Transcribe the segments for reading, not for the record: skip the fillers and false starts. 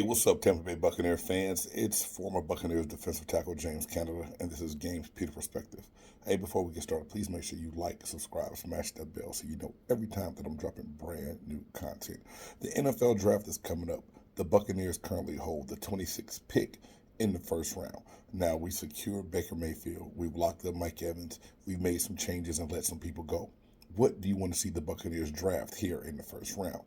Hey, what's up, Tampa Bay Buccaneers fans? It's former Buccaneers defensive tackle James Canada, and this is Games Peter Perspective. Hey, before we get started, please make sure you like, subscribe, smash that bell so you know every time that I'm dropping brand new content. The NFL draft is coming up. The Buccaneers currently hold the 26th pick in the first round. Now, we secured Baker Mayfield. We've locked up Mike Evans. We've made some changes and let some people go. What do you want to see the Buccaneers draft here in the first round?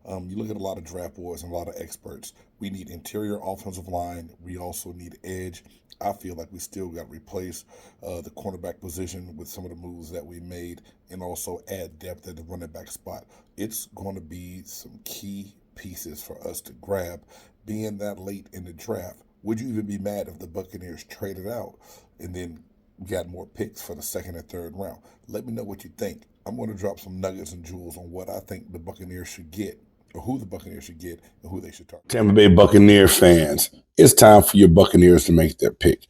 You look at a lot of draft boards and a lot of experts. We need interior offensive line. We also need edge. I feel like we still got to replace the cornerback position with some of the moves that we made and also add depth at the running back spot. It's going to be some key pieces for us to grab. Being that late in the draft, would you even be mad if the Buccaneers traded out and then got more picks for the second and third round? Let me know what you think. I'm going to drop some nuggets and jewels on what I think the Buccaneers should get, or who the Buccaneers should get, and who they should target. Tampa Bay Buccaneer fans, it's time for your Buccaneers to make their pick.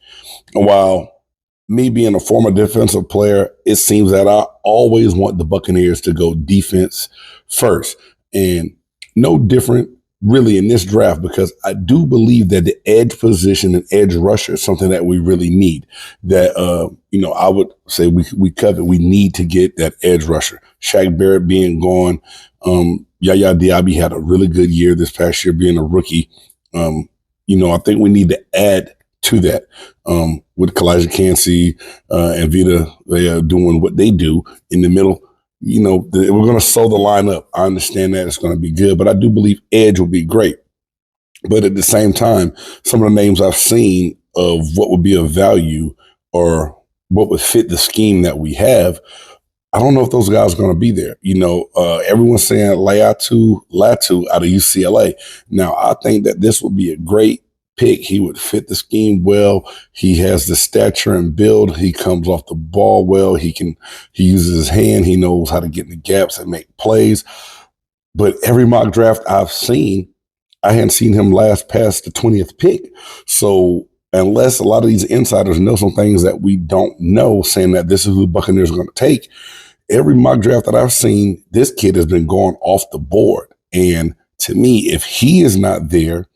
And while me being a former defensive player, it seems that I always want the Buccaneers to go defense first. And no different really in this draft, because I do believe that the edge position and edge rusher is something that we really need. That, I would say we covet. We need to get that edge rusher. Shaq Barrett being gone. Yaya Diaby had a really good year this past year being a rookie. I think we need to add to that with Kalijah Cansey and Vita. They are doing what they do in the middle. We're going to sew the line up. I understand that it's going to be good, but I do believe edge will be great. But at the same time, some of the names I've seen of what would be of value or what would fit the scheme that we have, I don't know if those guys are going to be there. Everyone's saying Latu out of UCLA. Now, I think that this would be a great pick. He would fit the scheme well. He has the stature and build. He comes off the ball well. He uses his hand. He knows how to get in the gaps and make plays. But every mock draft I've seen, I hadn't seen him last past the 20th pick. So unless a lot of these insiders know some things that we don't know, saying that this is who the Buccaneers are going to take, every mock draft that I've seen, this kid has been going off the board. And to me, if he is not there,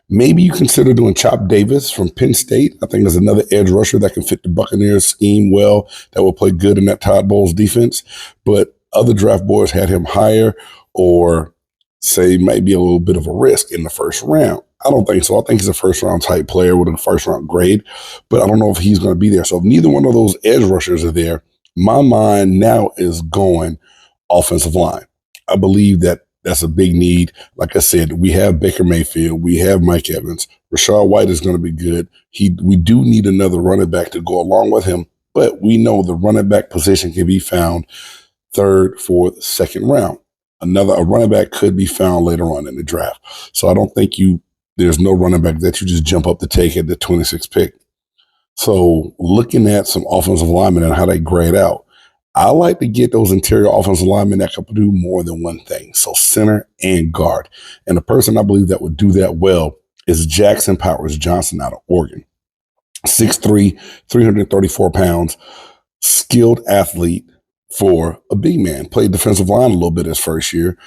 maybe you consider doing Chop Davis from Penn State. I think there's another edge rusher that can fit the Buccaneers scheme well, that will play good in that Todd Bowles defense. But other draft boards had him higher, or say might be a little bit of a risk in the first round. I don't think so. I think he's a first-round type player with a first-round grade, but I don't know if he's going to be there. So if neither one of those edge rushers are there, my mind now is going offensive line. I believe that that's a big need. Like I said, we have Baker Mayfield. We have Mike Evans. Rashad White is going to be good. We do need another running back to go along with him, but we know the running back position can be found third, fourth, second round. A running back could be found later on in the draft. So I don't think there's no running back that you just jump up to take at the 26th pick. So looking at some offensive linemen and how they grade out, I like to get those interior offensive linemen that can do more than one thing. So center and guard. And the person I believe that would do that well is Jackson Powers Johnson out of Oregon. 6'3", 334 pounds, skilled athlete for a big man. Played defensive line a little bit his first year.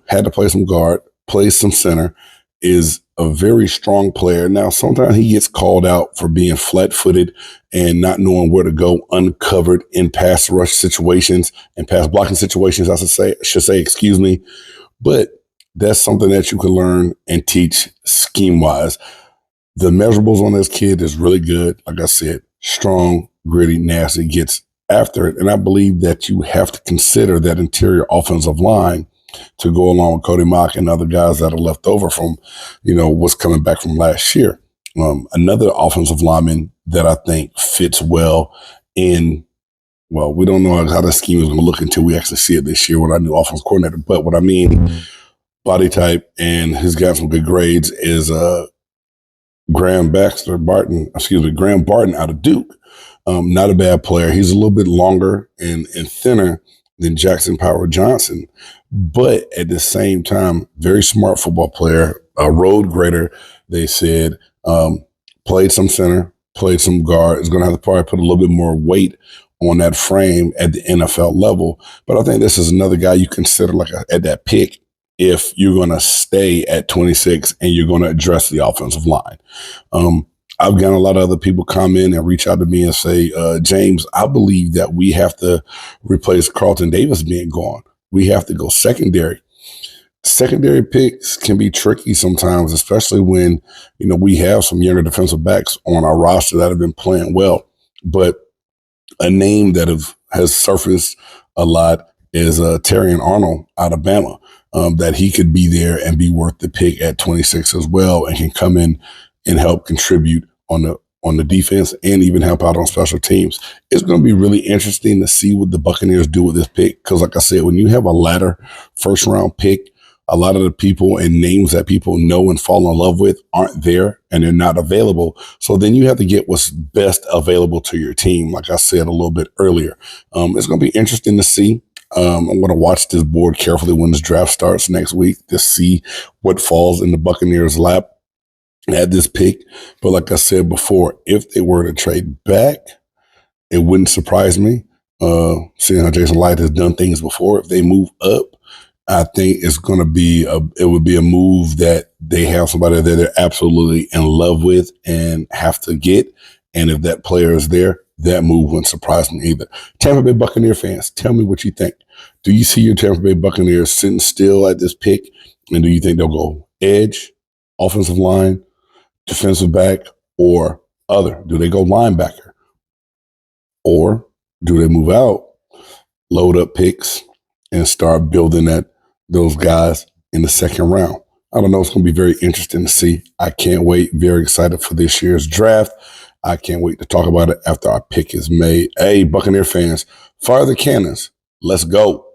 Had to play some guard, plays some center, is a very strong player. Now, sometimes he gets called out for being flat-footed and not knowing where to go uncovered in pass rush situations and pass blocking situations, I should say, But that's something that you can learn and teach scheme-wise. The measurables on this kid is really good. Like I said, strong, gritty, nasty, gets after it. And I believe that you have to consider that interior offensive line to go along with Cody Mock and other guys that are left over from, what's coming back from last year. Another offensive lineman that I think fits well we don't know how the scheme is going to look until we actually see it this year with our new offensive coordinator. But what I mean, body type, and he's got some good grades, is Graham Barton out of Duke. Not a bad player. He's a little bit longer and thinner than Jackson Power Johnson, but at the same time, very smart football player, a road grader, they said, played some center, played some guard, is going to have to probably put a little bit more weight on that frame at the NFL level. But I think this is another guy you consider at that pick if you're going to stay at 26 and you're going to address the offensive line. I've gotten a lot of other people come in and reach out to me and say, James, I believe that we have to replace Carlton Davis being gone. We have to go secondary. Secondary picks can be tricky sometimes, especially when, we have some younger defensive backs on our roster that have been playing well. But a name that has surfaced a lot is Terrion Arnold out of Bama, that he could be there and be worth the pick at 26 as well, and can come in and help contribute on the defense and even help out on special teams. It's going to be really interesting to see what the Buccaneers do with this pick, because like I said, when you have a latter first round pick, a lot of the people and names that people know and fall in love with aren't there and they're not available. So then you have to get what's best available to your team. Like I said a little bit earlier, it's going to be interesting to see. I'm going to watch this board carefully when this draft starts next week to see what falls in the Buccaneers' lap at this pick. But like I said before, if they were to trade back, it wouldn't surprise me. Seeing how Jason Light has done things before, if they move up, I think it's going to be it would be a move that they have somebody that they're absolutely in love with and have to get. And if that player is there, that move wouldn't surprise me either. Tampa Bay Buccaneer fans, tell me what you think. Do you see your Tampa Bay Buccaneers sitting still at this pick? And do you think they'll go edge, offensive line, defensive back, or other? Do they go linebacker? Or do they move out, load up picks, and start building those guys in the second round? I don't know. It's going to be very interesting to see. I can't wait. Very excited for this year's draft. I can't wait to talk about it after our pick is made. Hey, Buccaneer fans, fire the cannons. Let's go.